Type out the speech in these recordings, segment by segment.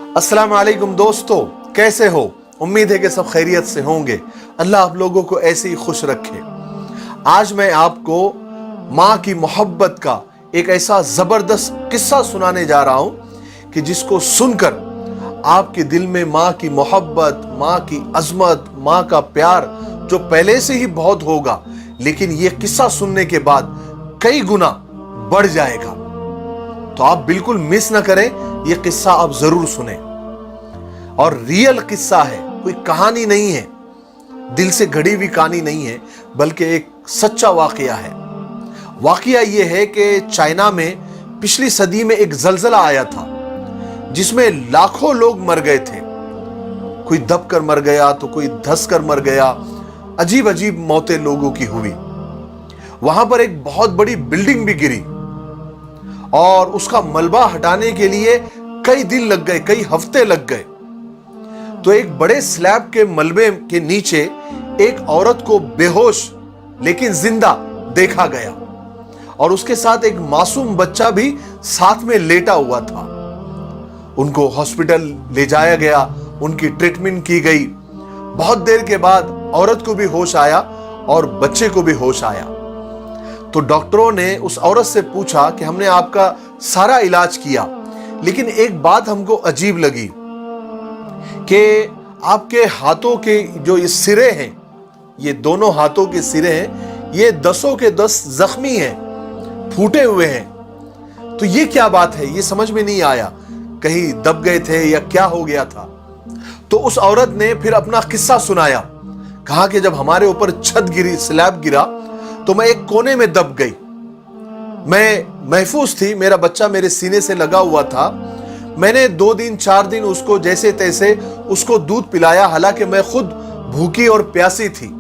अस्सलाम वालेकुम दोस्तों, कैसे हो? उम्मीद है कि सब खैरियत से होंगे। अल्लाह आप लोगों को ऐसे ही खुश रखे। आज मैं आपको माँ की मोहब्बत का एक ऐसा जबरदस्त किस्सा सुनाने जा रहा हूं कि जिसको सुनकर आपके दिल में माँ की मोहब्बत, माँ की अजमत, माँ का प्यार जो पहले से ही बहुत होगा, लेकिन ये किस्सा सुनने के बाद कई गुना बढ़ जाएगा। तो आप बिल्कुल मिस ना करें, ये किस्सा आप जरूर सुने। और रियल किस्सा है, कोई कहानी नहीं है, दिल से घड़ी हुई कहानी नहीं है, बल्कि एक सच्चा वाकया है। वाकया ये है कि चाइना में पिछली सदी में एक जलजला आया था जिसमें लाखों लोग मर गए थे। कोई दब कर मर गया तो कोई धंस कर मर गया। अजीब अजीब मौतें लोगों की हुई। वहां पर एक बहुत बड़ी बिल्डिंग भी गिरी और उसका मलबा हटाने के लिए कई दिन लग गए, कई हफ्ते लग गए। तो एक बड़े स्लैब के मलबे के नीचे एक औरत को बेहोश लेकिन जिंदा देखा गया और उसके साथ एक मासूम बच्चा भी साथ में लेटा हुआ था। उनको हॉस्पिटल ले जाया गया, उनकी ट्रीटमेंट की गई। बहुत देर के बाद औरत को भी होश आया और बच्चे को भी होश आया। तो डॉक्टरों ने उस औरत से पूछा कि हमने आपका सारा इलाज किया, लेकिन एक बात हमको अजीब लगी कि आपके हाथों के जो ये सिरे हैं, ये दोनों हाथों के सिरे हैं, ये 10 के 10 जख्मी हैं, फूटे हुए हैं। तो ये क्या बात है, ये समझ में नहीं आया, कहीं दब गए थे या क्या हो गया था। तो उस औरत ने फिर अपना किस्सा सुनाया। कहा कि जब हमारे ऊपर छत गिरी, स्लैब गिरा, तो मैं एक कोने में दब गई। मैं महफूज थी, मेरा बच्चा मेरे सीने से लगा हुआ था। मैंने 2 दिन 4 दिन उसको जैसे तैसे उसको दूध पिलाया, हालांकि मैं खुद भूखी और प्यासी थी।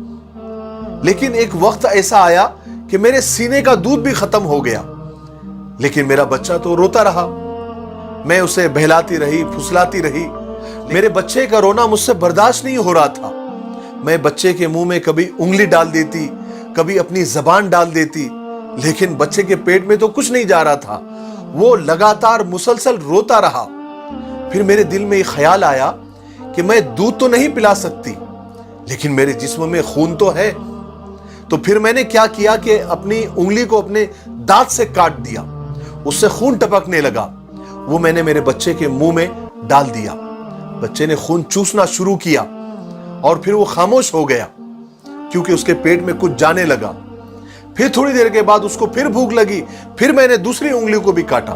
लेकिन एक वक्त ऐसा आया कि मेरे सीने का दूध भी खत्म हो गया, लेकिन मेरा बच्चा तो रोता रहा। मैं उसे बहलाती रही, फुसलाती रही। मेरे बच्चे का रोना मुझसे बर्दाश्त नहीं हो रहा था। मैं बच्चे के मुंह में कभी उंगली डाल देती, कभी अपनी जबान डाल देती, लेकिन बच्चे के पेट में तो कुछ नहीं जा रहा था। वो लगातार मुसलसल रोता रहा। फिर मेरे दिल में ये ख्याल आया कि मैं दूध तो नहीं पिला सकती, लेकिन मेरे जिस्म में खून तो है। तो फिर मैंने क्या किया कि अपनी उंगली को अपने दांत से काट दिया, उससे खून टपकने लगा। वो मैंने मेरे बच्चे के मुंह में डाल दिया। बच्चे ने खून चूसना शुरू किया और फिर वो खामोश हो गया क्योंकि उसके पेट में कुछ जाने लगा। फिर थोड़ी देर के बाद उसको फिर भूख लगी, फिर मैंने दूसरी उंगली को भी काटा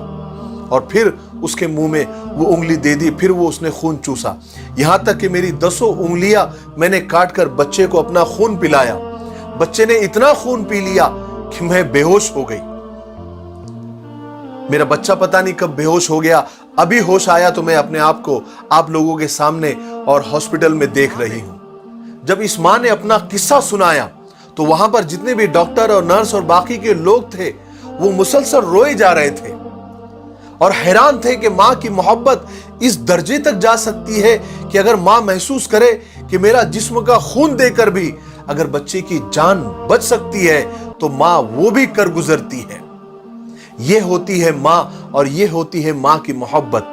और फिर उसके मुंह में वो उंगली दे दी। फिर वो उसने खून चूसा, यहां तक कि मेरी 10 उंगलियां मैंने काट कर बच्चे को अपना खून पिलाया। बच्चे ने इतना खून पी लिया कि मैं बेहोश हो गई। मेरा बच्चा पता नहीं कब बेहोश हो गया। अभी होश आया तो मैं अपने आप को आप लोगों के सामने और हॉस्पिटल में देख रही हूं। जब इस मां ने अपना किस्सा सुनाया तो वहां पर जितने भी डॉक्टर और नर्स और बाकी के लोग थे, वो मुसलसल रोए जा रहे थे और हैरान थे कि मां की मोहब्बत इस दर्जे तक जा सकती है कि अगर मां महसूस करे कि मेरा जिस्म का खून देकर भी अगर बच्चे की जान बच सकती है तो मां वो भी कर गुजरती है। ये होती है मां और ये होती है मां की मोहब्बत।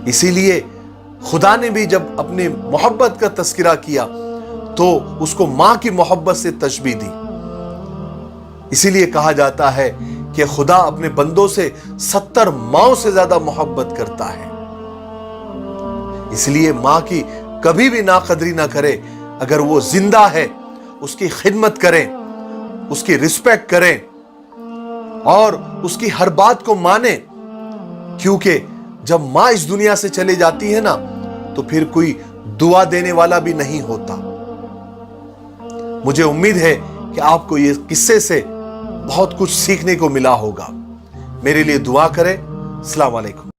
इसीलिए खुदा ने भी जब अपनी मोहब्बत का तस्करा किया तो उसको मां की मोहब्बत से तशबीह दी। इसीलिए कहा जाता है कि खुदा अपने बंदों से 70 माओं से ज्यादा मोहब्बत करता है। इसलिए मां की कभी भी नाकदरी ना करे। अगर वो जिंदा है, उसकी खिदमत करें, उसकी रिस्पेक्ट करें और उसकी हर बात को माने, क्योंकि जब मां इस दुनिया से चली जाती है ना, तो फिर कोई दुआ देने वाला भी नहीं होता। मुझे उम्मीद है कि आपको ये किस्से से बहुत कुछ सीखने को मिला होगा। मेरे लिए दुआ करें। अस्सलाम वालेकुम।